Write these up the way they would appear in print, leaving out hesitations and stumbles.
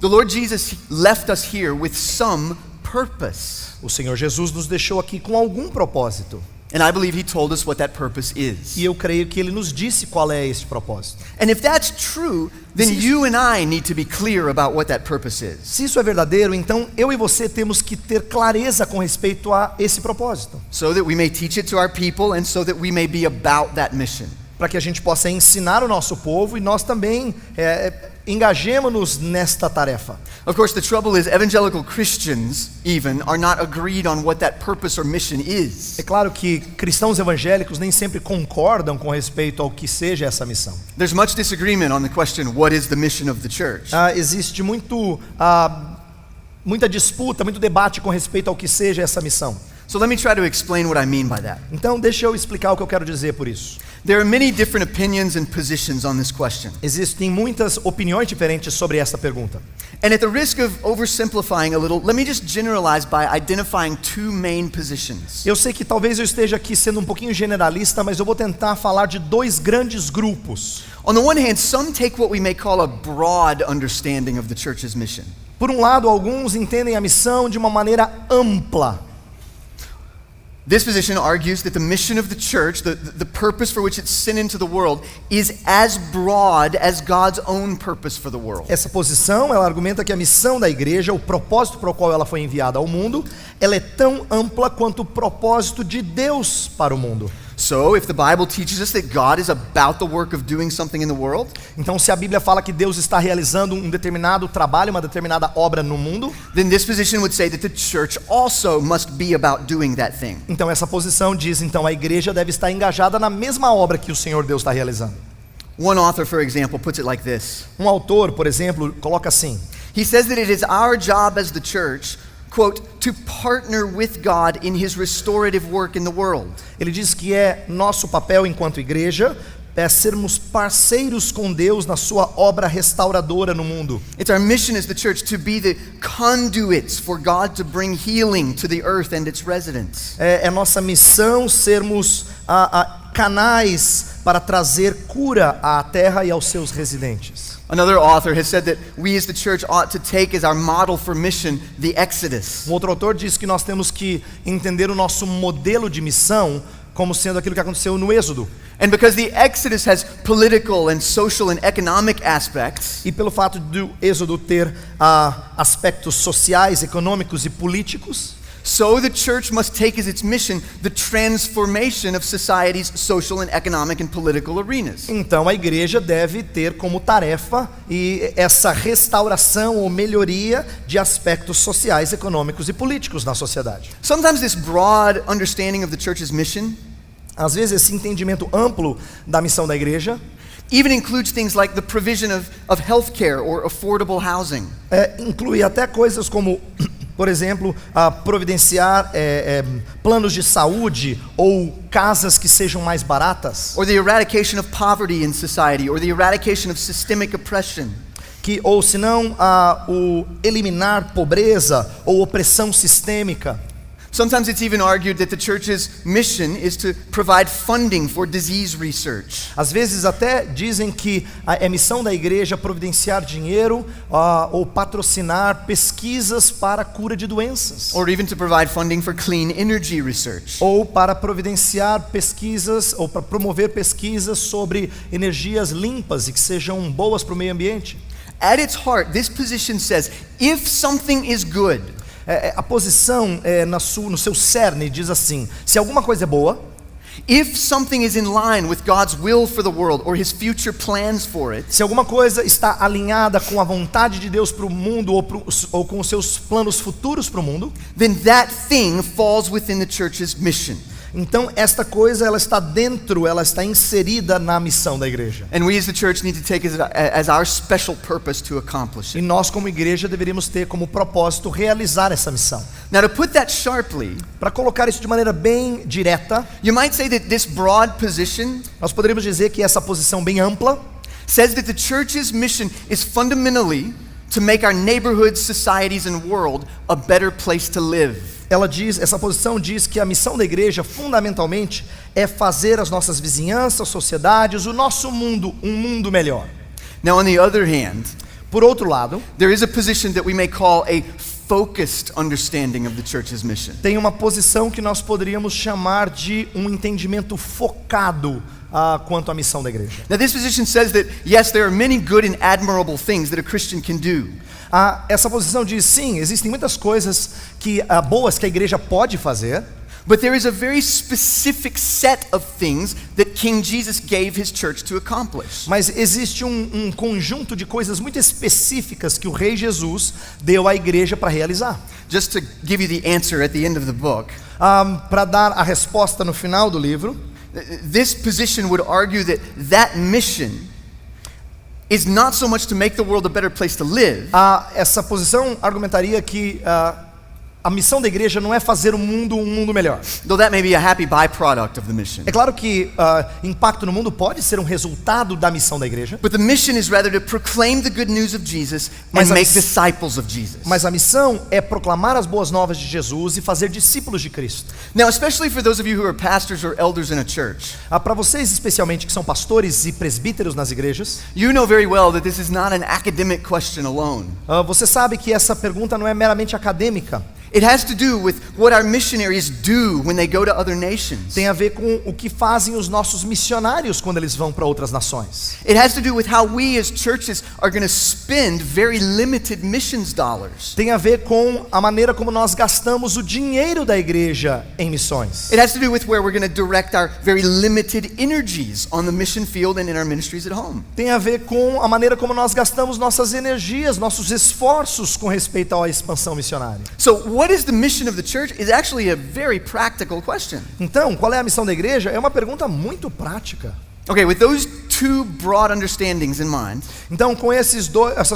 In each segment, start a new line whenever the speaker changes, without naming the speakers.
The Lord Jesus left us here with some purpose.
O Senhor Jesus nos deixou aqui com algum propósito.
And I believe he told us what that purpose is.
E eu creio que ele nos disse qual é esse propósito.
And if that's true, then you and I need to be clear about what that purpose is.
Se isso é verdadeiro, então eu e você temos que ter clareza com respeito a esse propósito.
So that we may teach it to our people and so that we may be about that mission.
Para que a gente possa ensinar o nosso povo e nós também engajemos-nos nesta tarefa.
Of course, the trouble is evangelical Christians even are not agreed on what that purpose or mission is.
É claro que cristãos evangélicos nem sempre concordam com respeito ao que seja essa missão.
There's much disagreement on the question, what is the mission of the church?
Existe muita disputa, muito debate com respeito ao que seja essa missão.
So let me try to explain what I mean by that.
Então deixa eu explicar o que eu quero dizer por isso.
There are many different opinions and positions on this question.
Existem muitas opiniões diferentes sobre essa pergunta.
And at the risk of oversimplifying a little, let me just generalize by identifying two main positions.
Eu sei que talvez eu esteja aqui sendo um pouquinho generalista, mas eu vou tentar falar de dois grandes grupos.
On the one hand, some take what we may call a broad understanding of the church's mission.
Por um lado, alguns entendem a missão de uma maneira ampla.
This position argues that the mission of the church, the purpose for which it's sent into the world, is as broad as God's own purpose for the world.
Essa posição, ela argumenta que a missão da igreja, o propósito para o qual ela foi enviada ao mundo, ela é tão ampla quanto o propósito de Deus para o mundo.
So, if the Bible teaches us that God is about the work of doing something in the world,
então se a Bíblia fala que Deus está realizando um determinado trabalho, uma determinada obra no mundo,
then this position would say that the church also must be about doing that thing.
Então essa posição diz, então a igreja deve estar engajada na mesma obra que o Senhor Deus está realizando.
One author, for example, puts it like this.
Um autor, por exemplo, coloca assim.
He says that it is our job as the church, quote, to partner with God in his restorative work in the world.
Ele diz que é nosso papel enquanto igreja sermos parceiros com Deus na sua obra restauradora no mundo.
It's our mission as the church to be the conduits for God to bring healing to the earth and its residents.
É nossa missão sermos canais para trazer cura à terra e aos seus residentes.
Another author has said that we as the church ought to take as our model for mission the Exodus.
Um outro autor diz que nós temos que entender o nosso modelo de missão como sendo aquilo que aconteceu no Êxodo.
And because the Exodus has political and social and economic aspects,
E pelo fato do Êxodo ter aspectos sociais, econômicos e políticos,
so the church must take as its mission the transformation of society's social and economic and political arenas.
então a igreja deve ter como tarefa essa restauração ou melhoria de aspectos sociais, econômicos e políticos na sociedade.
Sometimes this broad understanding of the church's mission
Às vezes esse entendimento amplo da missão da igreja
even includes things like the provision of healthcare or affordable housing.
Inclui até coisas como, por exemplo, providenciar planos de saúde ou casas que sejam mais baratas,
Or the eradication of poverty in society, or the eradication of systemic oppression.
ou se não, o eliminar pobreza ou opressão sistêmica.
Sometimes it's even argued that the church's mission is to provide funding for disease research.
Às vezes até dizem que é missão da igreja providenciar dinheiro ou patrocinar pesquisas para a cura de doenças.
Or even to provide funding for clean energy research.
Ou para providenciar pesquisas, ou para promover pesquisas sobre energias limpas e que sejam boas para o meio ambiente.
At its heart, this position says, if something is good,
A posição no seu cerne diz assim: se alguma coisa é boa,
if something is in line with God's will for the world or his future plans for it,
se alguma coisa está alinhada com a vontade de Deus para o mundo ou com os seus planos futuros para o mundo,
then that thing falls within the church's mission.
então esta coisa ela está inserida na missão da igreja.
And we as the church need to take it as our special purpose to accomplish
E
it.
nós como igreja deveríamos ter como propósito realizar essa missão.
Now, to put that sharply,
Para colocar isso de maneira bem direta,
you might say that this broad position
nós poderíamos dizer que essa posição bem ampla
says that the church's mission is fundamentally to make our neighborhoods, societies, and world a better place to live.
essa posição diz que a missão da igreja fundamentalmente é fazer as nossas vizinhanças, sociedades, o nosso mundo um mundo melhor.
Now, on the other hand,
Por outro lado,
there is a position that we may call a focused understanding of the church's mission.
tem uma posição que nós poderíamos chamar de um entendimento focado quanto à missão da igreja.
Now, this position says that, yes, there are many good and admirable things that a Christian can do.
Essa posição diz, sim, existem muitas coisas boas que a igreja pode fazer,
But there is a very specific set of things that King Jesus gave his church to accomplish.
mas existe um conjunto de coisas muito específicas que o Rei Jesus deu à igreja para realizar.
Just to give you the answer at the end of the book,
Para dar a resposta no final do livro,
this position would argue that that mission is not so much to make the world a better place to live,
essa posição argumentaria que a missão da igreja não é fazer o mundo um mundo melhor.
though that may be a happy byproduct of the mission.
É claro que impacto no mundo pode ser um resultado da missão da igreja,
But the mission is rather to proclaim the good news of Jesus
Mas
and
a
make
miss-
disciples of Jesus.
mas a missão é proclamar as boas novas de Jesus e fazer discípulos de Cristo.
Now, especially for those of you who are pastors or elders in a church,
Para vocês especialmente que são pastores e presbíteros nas igrejas,
you know very well that this is not an academic question alone.
você sabe que essa pergunta não é meramente acadêmica.
It has to do with what our missionaries do when they go to other nations.
Tem a ver com o que fazem os nossos missionários quando eles vão para outras nações.
It has to do with how we as churches are going to spend very limited missions dollars.
Tem a ver com a maneira como nós gastamos o dinheiro da igreja em missões.
It has to do with where we're going to direct our very limited energies on the mission field and in our ministries at home.
Tem a ver com a maneira como nós gastamos nossas energias, nossos esforços com respeito à expansão missionária.
So, what is the mission of the church is actually a very practical question.
Então, qual é a missão da igreja? É uma pergunta muito prática.
Okay, with those two broad understandings in mind,
Então, com essas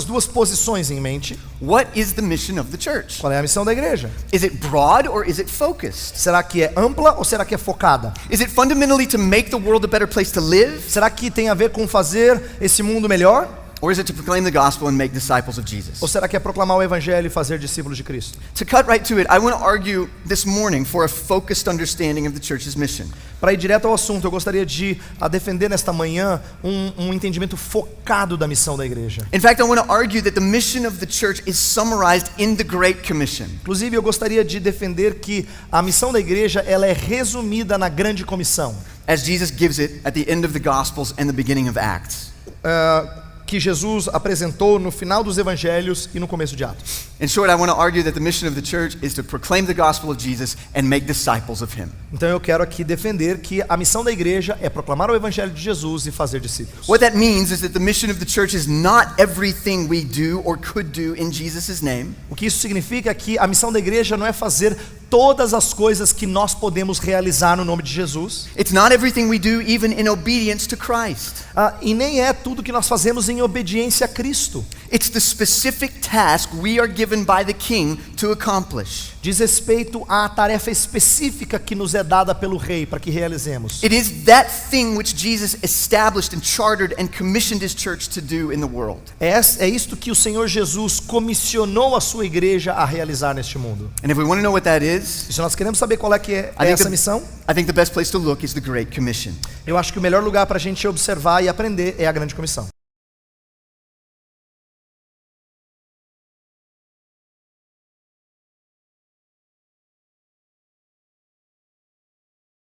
duas posições em mente,
what is the mission of the church?
qual é a missão da igreja?
Is it broad or is it focused?
Será que é ampla ou será que é focada?
Is it fundamentally to make the world a better place to live?
Será que tem a ver com fazer esse mundo melhor?
Or is it to proclaim the gospel and make disciples of Jesus?
Ou será que é proclamar o evangelho e fazer discípulos de Cristo?
To cut right to it, I want to argue this morning for a focused understanding of the church's mission.
Para ir direto ao assunto, eu gostaria de defender nesta manhã um entendimento focado da missão da igreja.
In fact, I want to argue that the mission of the church is summarized in the Great Commission.
Inclusive, eu gostaria de defender que a missão da igreja ela é resumida na grande comissão,
As Jesus gives it at the end of the Gospels and the beginning of Acts.
que Jesus apresentou no final dos evangelhos e no começo de Atos.
In short, I want to argue that the mission of the church is to proclaim the gospel of Jesus and make disciples of him.
Então eu quero aqui defender que a missão da igreja é proclamar o evangelho de Jesus e fazer discípulos.
What that means is that the mission of the church is not everything we do or could do in Jesus' name.
O que isso significa é que a missão da igreja não é fazer todas as coisas que nós podemos realizar no nome de Jesus,
It's not everything we do even in obedience to Christ.
e nem é tudo que nós fazemos em obediência a Cristo.
It's the specific task we are given by the King to accomplish.
Diz respeito à tarefa específica que nos é dada pelo Rei para que realizemos.
It is that thing which Jesus established and chartered and commissioned his church to do in the world.
É isto que o Senhor Jesus comissionou a sua igreja a realizar neste mundo.
And if we want to know what that is,
E se nós queremos saber qual é que é
I think
essa missão,
I think the best place to look is the Great Commission.
eu acho que o melhor lugar para a gente observar e aprender é a grande comissão.